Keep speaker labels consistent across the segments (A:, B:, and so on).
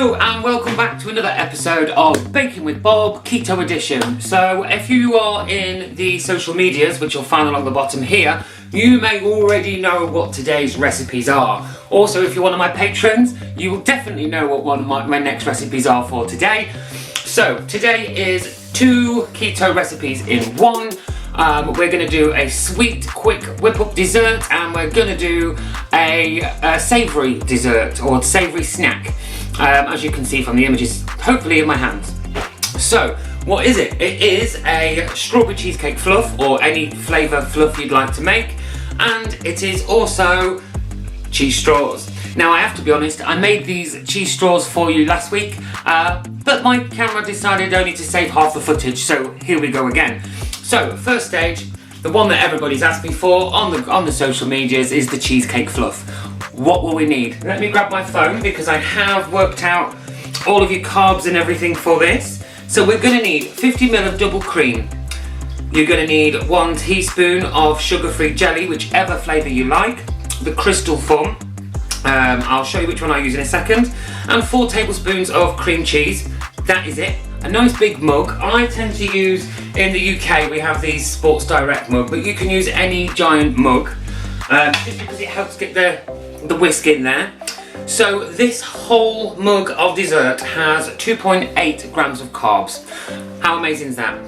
A: Hello and welcome back to another episode of Baking with Bob Keto Edition. So if you are in the social medias, which you'll find along the bottom here, you may already know what today's recipes are. Also, if you're one of my patrons, you will definitely know what one of my next recipes are for today. So today is 2 keto recipes in one. We're going to do a sweet, quick whip-up dessert, and we're going to do a savoury dessert or savoury snack, as you can see from the images, hopefully in my hands. So, what is it? It is a strawberry cheesecake fluff, or any flavour fluff you'd like to make, and it is also cheese straws. Now, I have to be honest, I made these cheese straws for you last week, but my camera decided only to save half the footage, so here we go again. So, first stage, the one that everybody's asked me for on the social medias is the cheesecake fluff. What will we need? Let me grab my phone because I have worked out all of your carbs and everything for this. So we're going to need 50 ml of double cream. You're going to need 1 teaspoon of sugar-free jelly, whichever flavour you like, the crystal form. I'll show you which one I use in a second. And 4 tablespoons of cream cheese. That is it. A nice big mug. I tend to use, in the UK, we have these Sports Direct mug, but you can use any giant mug, just because it helps get the whisk in there. So this whole mug of dessert has 2.8 grams of carbs. How amazing is that?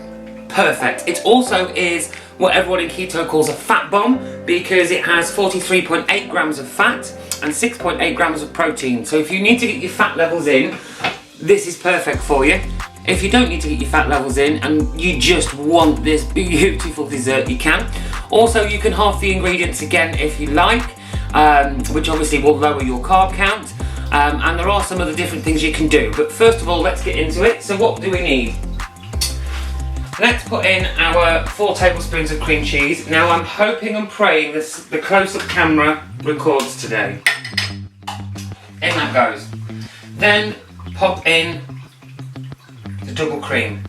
A: Perfect. It also is what everyone in keto calls a fat bomb, because it has 43.8 grams of fat and 6.8 grams of protein. So if you need to get your fat levels in, this is perfect for you. If you don't need to get your fat levels in and you just want this beautiful dessert, you can. Also, you can halve the ingredients again if you like, which obviously will lower your carb count. And there are some other different things you can do. But first of all, let's get into it. So what do we need? Let's put in our 4 tablespoons of cream cheese. Now I'm hoping and praying the close-up camera records today. In that goes. Then pop in the double cream.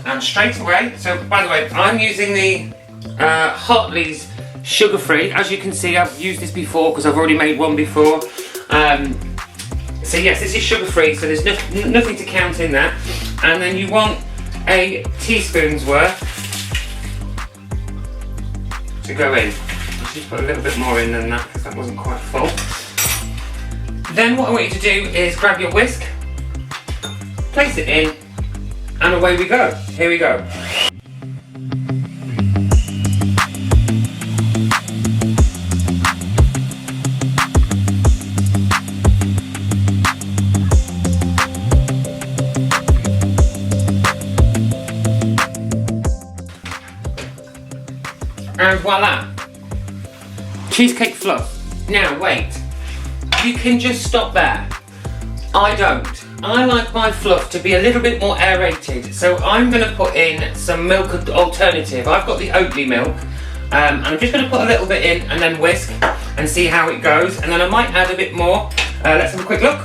A: And straight away, so by the way, I'm using the Hartley's sugar-free. As you can see, I've used this before because I've already made one before. So yes, this is sugar-free, so there's nothing to count in that. And then you want a teaspoon's worth to go in. Let's just put a little bit more in than that because that wasn't quite full. Then what I want you to do is grab your whisk, place it in, and away we go. Here we go. And voila! Cheesecake fluff. Now wait. You can just stop there. I don't. I like my fluff to be a little bit more aerated, so I'm going to put in some milk alternative. I've got the Oatly milk, and I'm just going to put a little bit in and then whisk and see how it goes, and then I might add a bit more. Let's have a quick look.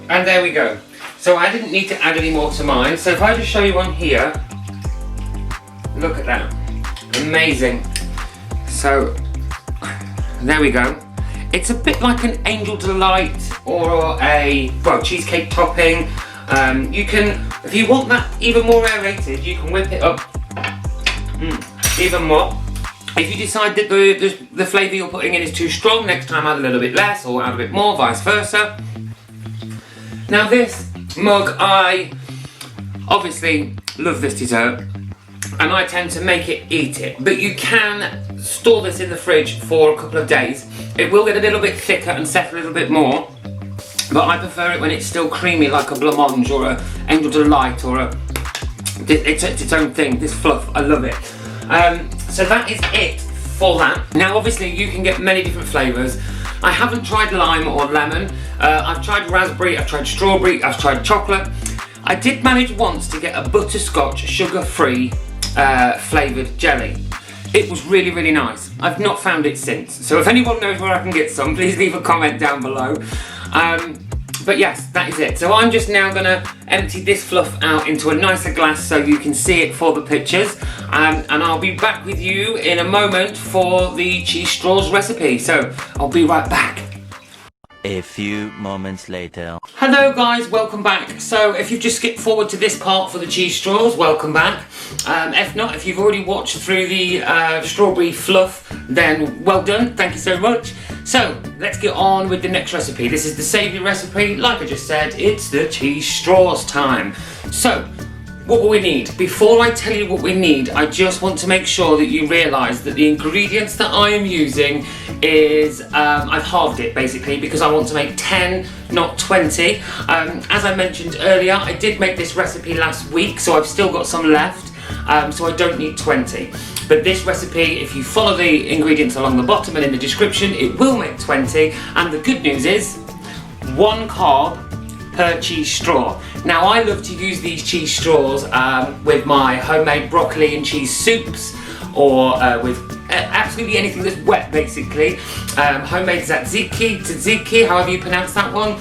A: And there we go. So I didn't need to add any more to mine. So if I just show you one here, look at that. Amazing. So there we go. It's a bit like an Angel Delight or a cheesecake topping. You can, if you want that even more aerated, you can whip it up even more. If you decide that the flavour you're putting in is too strong, next time add a little bit less or add a bit more, vice versa. Now this mug, I obviously love this dessert and I tend to make it, eat it, but you can store this in the fridge for a couple of days. It will get a little bit thicker and settle a little bit more, but I prefer it when it's still creamy like a blancmange or a Angel Delight or it's its own thing, this fluff, I love it. So that is it for that. Now obviously you can get many different flavours. I haven't tried lime or lemon. I've tried raspberry, I've tried strawberry, I've tried chocolate. I did manage once to get a butterscotch sugar-free flavoured jelly. It was really, really nice. I've not found it since. So if anyone knows where I can get some, please leave a comment down below. But yes, that is it. So I'm just now going to empty this fluff out into a nicer glass so you can see it for the pictures. And I'll be back with you in a moment for the cheese straws recipe. So I'll be right back.
B: A few moments later.
A: Hello guys, welcome back. So if you've just skipped forward to this part for the cheese straws, welcome back. If not, if you've already watched through the strawberry fluff, then well done, thank you so much. So let's get on with the next recipe. This is the savoury recipe. Like I just said, it's the cheese straws time. So what will we need? Before I tell you what we need, I just want to make sure that you realise that the ingredients that I am using is, I've halved it basically because I want to make 10, not 20. As I mentioned earlier, I did make this recipe last week, so I've still got some left, so I don't need 20. But this recipe, if you follow the ingredients along the bottom and in the description, it will make 20, and the good news is 1 carb per cheese straw. Now I love to use these cheese straws with my homemade broccoli and cheese soups, or with absolutely anything that's wet basically. Homemade tzatziki, however you pronounce that one,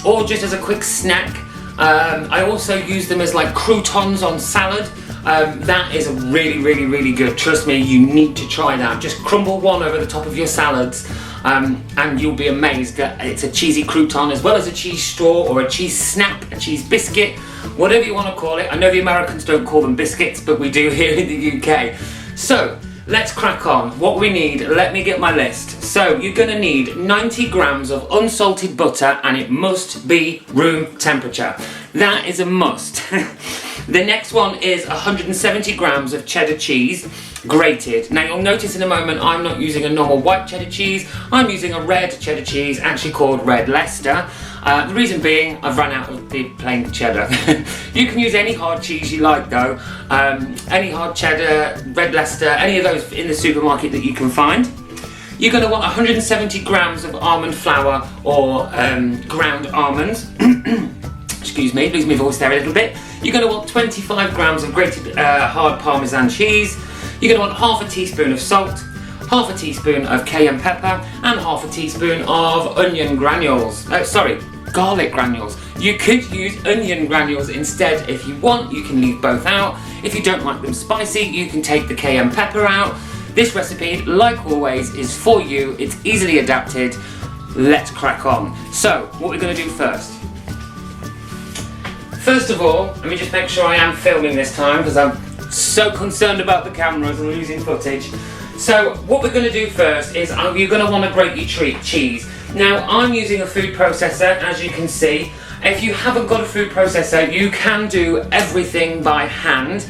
A: or just as a quick snack. I also use them as like croutons on salad. That is really, really, really good. Trust me, you need to try that. Just crumble one over the top of your salads, and you'll be amazed that it's a cheesy crouton as well as a cheese straw or a cheese snap, a cheese biscuit, whatever you want to call it. I know the Americans don't call them biscuits, but we do here in the UK. So let's crack on. What we need, let me get my list. So you're going to need 90 grams of unsalted butter, and it must be room temperature. That is a must. The next one is 170 grams of cheddar cheese, grated. Now you'll notice in a moment I'm not using a normal white cheddar cheese, I'm using a red cheddar cheese, actually called Red Leicester. The reason being, I've run out of the plain cheddar. You can use any hard cheese you like though, any hard cheddar, Red Leicester, any of those in the supermarket that you can find. You're going to want 170 grams of almond flour or ground almonds. Excuse me, lose my voice there a little bit. You're going to want 25 grams of grated hard Parmesan cheese. You're going to want half a teaspoon of salt, half a teaspoon of cayenne pepper, and half a teaspoon of onion granules. Garlic granules. You could use onion granules instead if you want. You can leave both out. If you don't like them spicy, you can take the cayenne pepper out. This recipe, like always, is for you. It's easily adapted. Let's crack on. So, what we're going to do first. First of all, let me just make sure I am filming this time because I'm so concerned about the cameras and losing footage. So what we're going to do first is you're going to want to grate your cheese. Now I'm using a food processor, as you can see. If you haven't got a food processor, you can do everything by hand.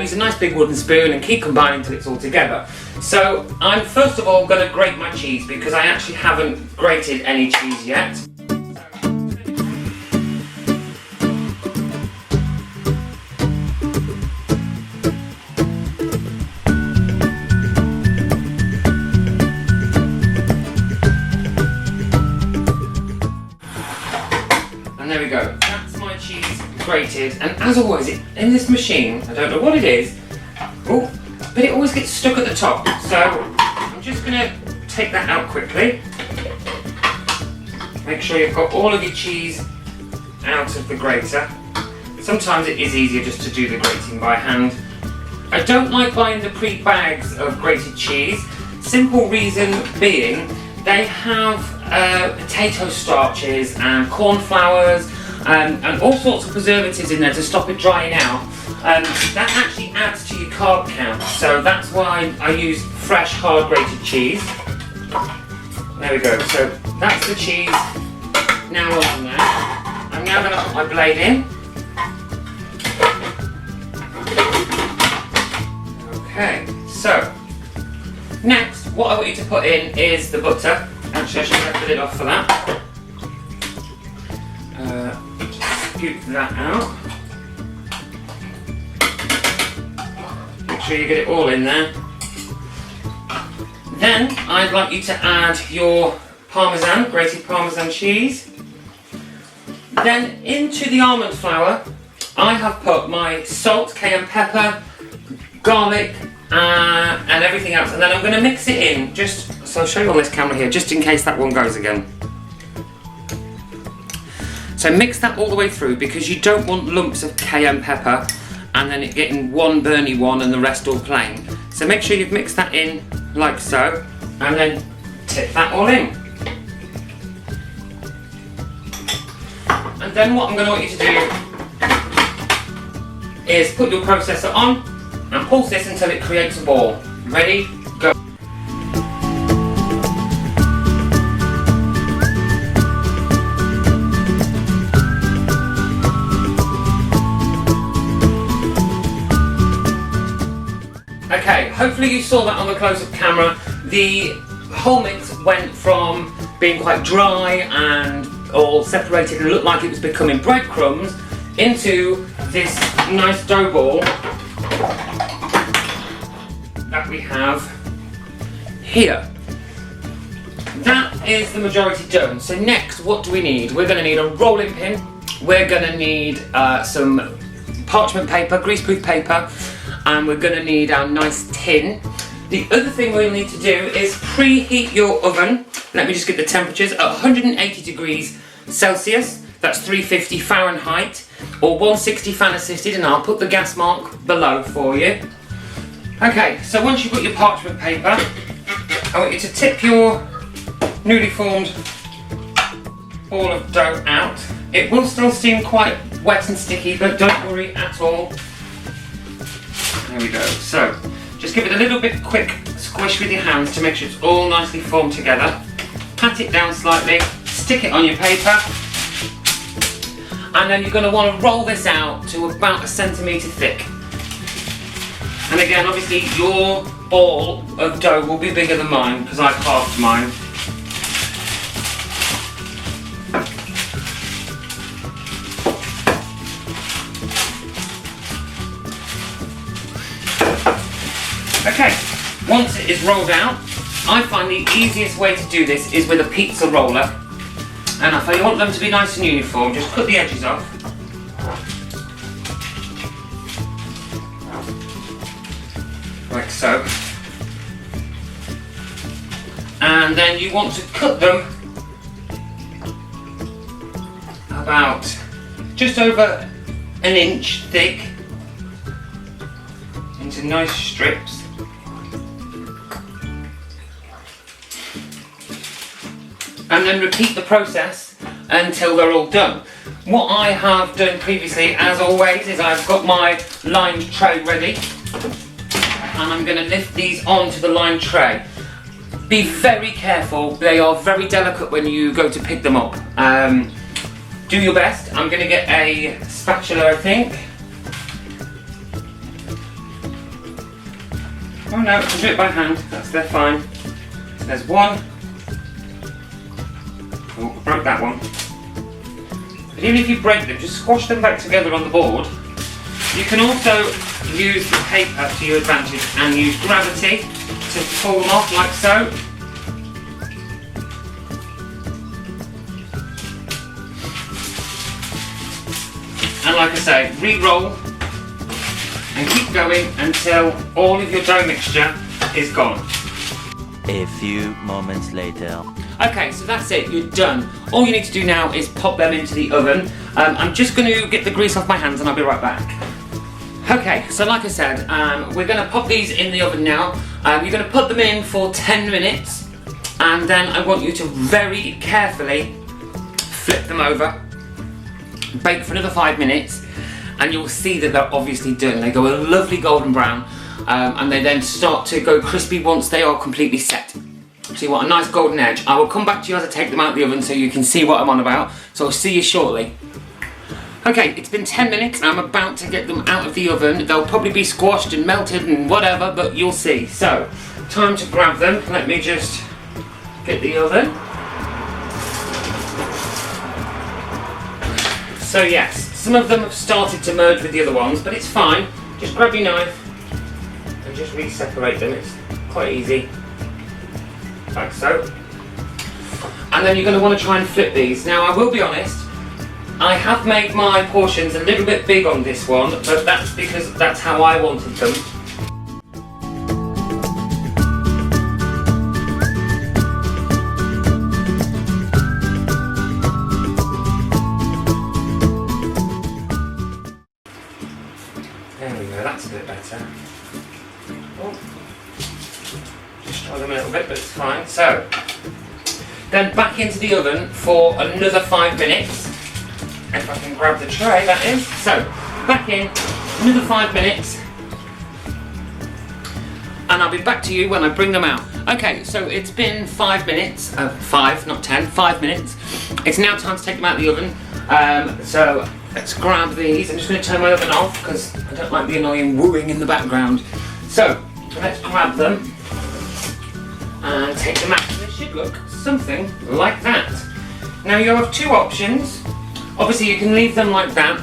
A: Use a nice big wooden spoon and keep combining until it's all together. So I'm first of all going to grate my cheese because I actually haven't grated any cheese yet. And there we go, that's my cheese grated, and as always, in this machine, I don't know what it is, but it always gets stuck at the top, so I'm just going to take that out quickly. Make sure you've got all of your cheese out of the grater. Sometimes it is easier just to do the grating by hand. I don't like buying the pre-bags of grated cheese, simple reason being they have potato starches and corn flours and all sorts of preservatives in there to stop it drying out. That actually adds to your carb count, so that's why I use fresh hard grated cheese. There we go, so that's the cheese now on there. I'm now going to put my blade in. Okay, so next what I want you to put in is the butter. Actually I should have the lid off for that. Scoop that out. Make sure you get it all in there. Then I'd like you to add your Parmesan, grated Parmesan cheese. Then into the almond flour I have put my salt, cayenne pepper, garlic, and everything else, and then I'm going to mix it in, just so I'll show you on this camera here, just in case that one goes again. So mix that all the way through, because you don't want lumps of cayenne pepper and then it getting one burny one and the rest all plain. So make sure you've mixed that in like so, and then tip that all in. And then what I'm going to want you to do is put your processor on and pulse this until it creates a ball. Ready? Go. Okay, hopefully you saw that on the close-up camera. The whole mix went from being quite dry and all separated and looked like it was becoming breadcrumbs into this nice dough ball that we have here. That is the majority done. So next, what do we need? We're going to need a rolling pin. We're going to need some parchment paper, greaseproof paper, and we're going to need our nice tin. The other thing we'll need to do is preheat your oven. Let me just get the temperatures at 180 degrees Celsius, that's 350 Fahrenheit, or 160 fan assisted, and I'll put the gas mark below for you. Okay, so once you've got your parchment paper, I want you to tip your newly formed ball of dough out. It will still seem quite wet and sticky, but don't worry at all. There we go. So, just give it a little bit quick squish with your hands to make sure it's all nicely formed together. Pat it down slightly, stick it on your paper, and then you're going to want to roll this out to about 1 centimetre thick. And again, obviously your ball of dough will be bigger than mine because I carved mine. Okay, once it is rolled out, I find the easiest way to do this is with a pizza roller. And if you want them to be nice and uniform, just cut the edges off. Like so. And then you want to cut them about just over 1 inch thick into nice strips. And then repeat the process until they're all done. What I have done previously, as always, is I've got my lined tray ready, and I'm going to lift these onto the lined tray. Be very careful, they are very delicate when you go to pick them up. Do your best. I'm going to get a spatula, I think. Oh no, I can do it by hand, they're fine. So there's one. Oh, I broke that one. But even if you break them, just squash them back together on the board. You can also use the paper to your advantage and use gravity to pull them off like so. And like I say, re-roll and keep going until all of your dough mixture is gone.
B: A few moments later.
A: Okay, so that's it, you're done. All you need to do now is pop them into the oven. I'm just going to get the grease off my hands and I'll be right back. Okay, so like I said, we're going to pop these in the oven now. You're going to put them in for 10 minutes, and then I want you to very carefully flip them over, bake for another 5 minutes, and you'll see that they're obviously done. They go a lovely golden brown, and they then start to go crispy once they are completely set. So you want a nice golden edge. I will come back to you as I take them out of the oven so you can see what I'm on about. So I'll see you shortly. Okay, it's been 10 minutes and I'm about to get them out of the oven. They'll probably be squashed and melted and whatever, but you'll see. So, time to grab them. Let me just get the oven. So yes, some of them have started to merge with the other ones, but it's fine. Just grab your knife and just re-separate them. It's quite easy. Like so. And then you're going to want to try and flip these. Now I will be honest, I have made my portions a little bit big on this one, but that's because that's how I wanted them. There we go, that's a bit better. Oh. Just try them a little bit, but it's fine. So, then back into the oven for another 5 minutes. If I can grab the tray, that is. So, back in, another 5 minutes. And I'll be back to you when I bring them out. Okay, so it's been 5 minutes. 5, not 10, 5 minutes. It's now time to take them out of the oven. So, let's grab these. I'm just going to turn my oven off because I don't like the annoying wooing in the background. So, let's grab them and take them out. They should look something like that. Now you have two options. Obviously you can leave them like that,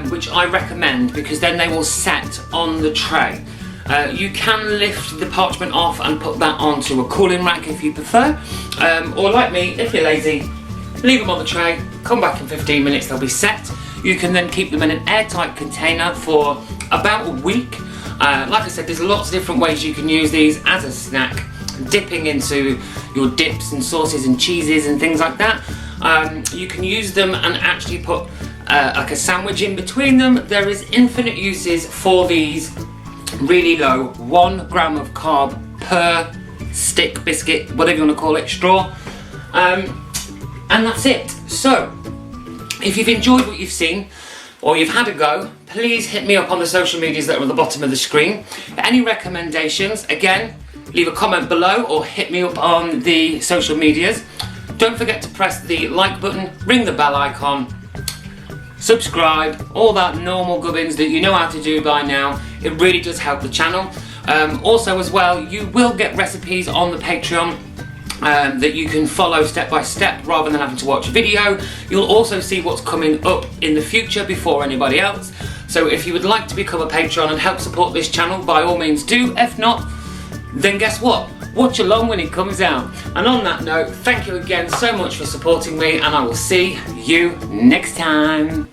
A: which I recommend because then they will set on the tray. You can lift the parchment off and put that onto a cooling rack if you prefer, or like me, if you're lazy, leave them on the tray, come back in 15 minutes, they'll be set. You can then keep them in an airtight container for about a week. Like I said, there's lots of different ways you can use these as a snack, dipping into your dips and sauces and cheeses and things like that. You can use them and actually put like a sandwich in between them. There is infinite uses for these really low 1 gram of carb per stick, biscuit, whatever you want to call it, straw. And that's it. So, if you've enjoyed what you've seen, or you've had a go, please hit me up on the social medias that are at the bottom of the screen. For any recommendations, again, leave a comment below or hit me up on the social medias. Don't forget to press the like button, ring the bell icon, subscribe, all that normal gubbins that you know how to do by now. It really does help the channel. Also as well, you will get recipes on the Patreon that you can follow step by step rather than having to watch a video. You'll also see what's coming up in the future before anybody else. So if you would like to become a patron and help support this channel, by all means do. If not, then guess what? Watch along when it comes out. And on that note, thank you again so much for supporting me, and I will see you next time.